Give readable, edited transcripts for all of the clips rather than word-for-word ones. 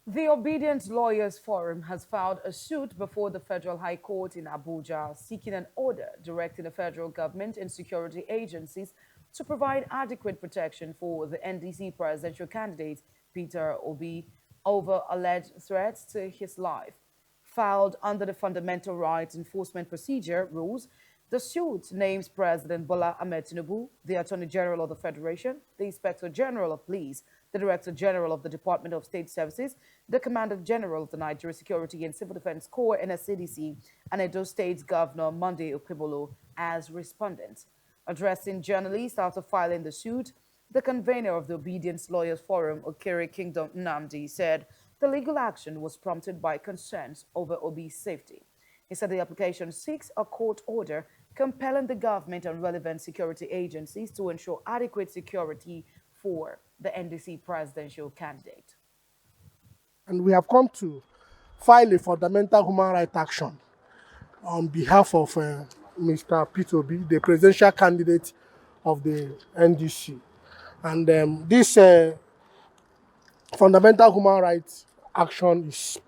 The Obedience Lawyers Forum has filed a suit before the Federal High Court in Abuja seeking an order directing the federal government and security agencies to provide adequate protection for the NDC presidential candidate Peter Obi over alleged threats to his life. Filed under the Fundamental Rights Enforcement Procedure rules, the suit names President Bola Ahmed Tinubu, the Attorney General of the Federation, the Inspector General of Police, the Director General of the Department of State Services, the Commander General of the Nigeria Security and Civil Defense Corps (NSCDC), and Edo State's Governor Monday Okebolo as respondents. Addressing journalists after filing the suit, the convener of the Obedience Lawyers Forum, Okere Kingdom Nnamdi, said the legal action was prompted by concerns over Obi's safety. He said the application seeks a court order compelling the government and relevant security agencies to ensure adequate security for the NDC presidential candidate. And we have come to file a fundamental human rights action on behalf of Mr. Peter Obi, the presidential candidate of the NDC. And this fundamental human rights action is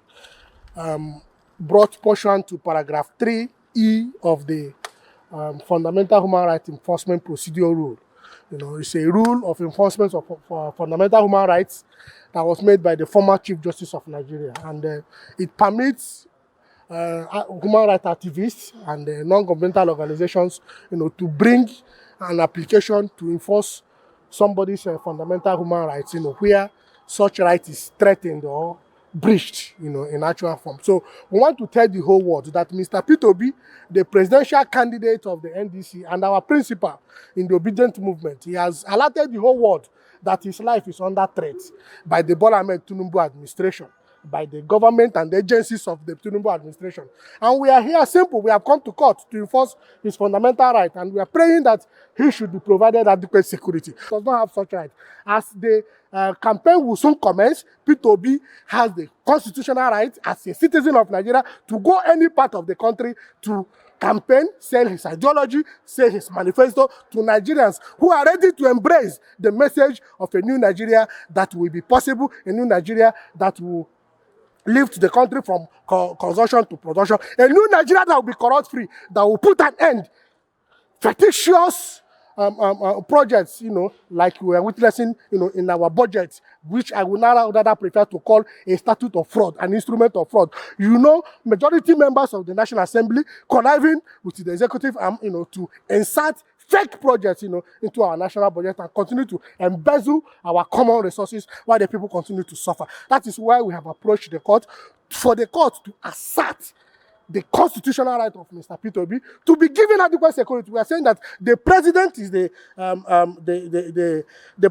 brought pursuant to paragraph 3E of the Fundamental Human Rights Enforcement Procedure Rule. You know, it's a rule of enforcement of fundamental human rights that was made by the former Chief Justice of Nigeria, and it permits human rights activists and non-governmental organizations, to bring an application to enforce somebody's fundamental human rights, where such right is threatened or breached, in actual form. So we want to tell the whole world that Mr. Peter Obi, the presidential candidate of the NDC and our principal in the obedient movement, he has alerted the whole world that his life is under threat by the Bola Ahmed Tinubu administration, by the government and the agencies of the Tinubu administration. And we are here simple. We have come to court to enforce his fundamental right, and we are praying that he should be provided adequate security. He does not have such right. As the campaign will soon commence, Peter Obi has the constitutional right as a citizen of Nigeria to go any part of the country to campaign, sell his ideology, say his manifesto to Nigerians who are ready to embrace the message of a new Nigeria that will be possible, a new Nigeria that will lift the country from consumption to production, a new Nigeria that will be corrupt-free, that will put an end fictitious projects, like we are witnessing, in our budget, which I would now rather prefer to call a statute of fraud, an instrument of fraud. Majority members of the National Assembly conniving with the executive arm, to insert fake projects, into our national budget and continue to embezzle our common resources while the people continue to suffer. That is why we have approached the court, for the court to assert the constitutional right of Mr. Peter Obi to be given adequate security. We are saying that the president is the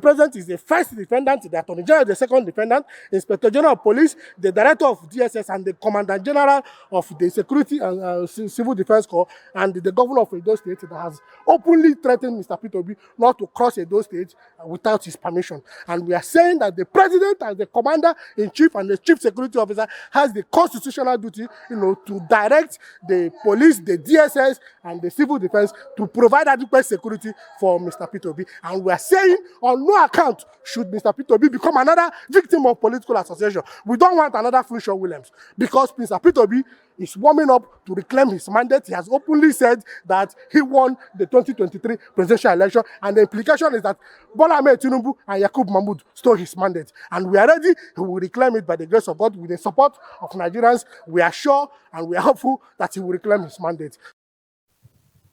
president is the first defendant, the attorney general is the second defendant, inspector general of police, the director of DSS, and the commandant general of the security and civil defense corps, and the governor of Edo State that has openly threatened Mr. Peter Obi not to cross Edo State without his permission. And we are saying that the president, as the commander in chief and the chief security officer, has the constitutional duty, to direct the police, the DSS, and the civil defense to provide adequate security for Mr. Peter Obi. And we are saying, on no account should Mr. Peter Obi become another victim of political association. We don't want another Funshaw Williams, because Mr. Peter Obi is warming up to reclaim his mandate. He has openly said that he won the 2023 presidential election, and the implication is that Bola Ahmed Tinubu and Yakub Mahmoud stole his mandate. And we are ready, he will reclaim it by the grace of God with the support of Nigerians. We are sure and we are hopeful that he will reclaim his mandate.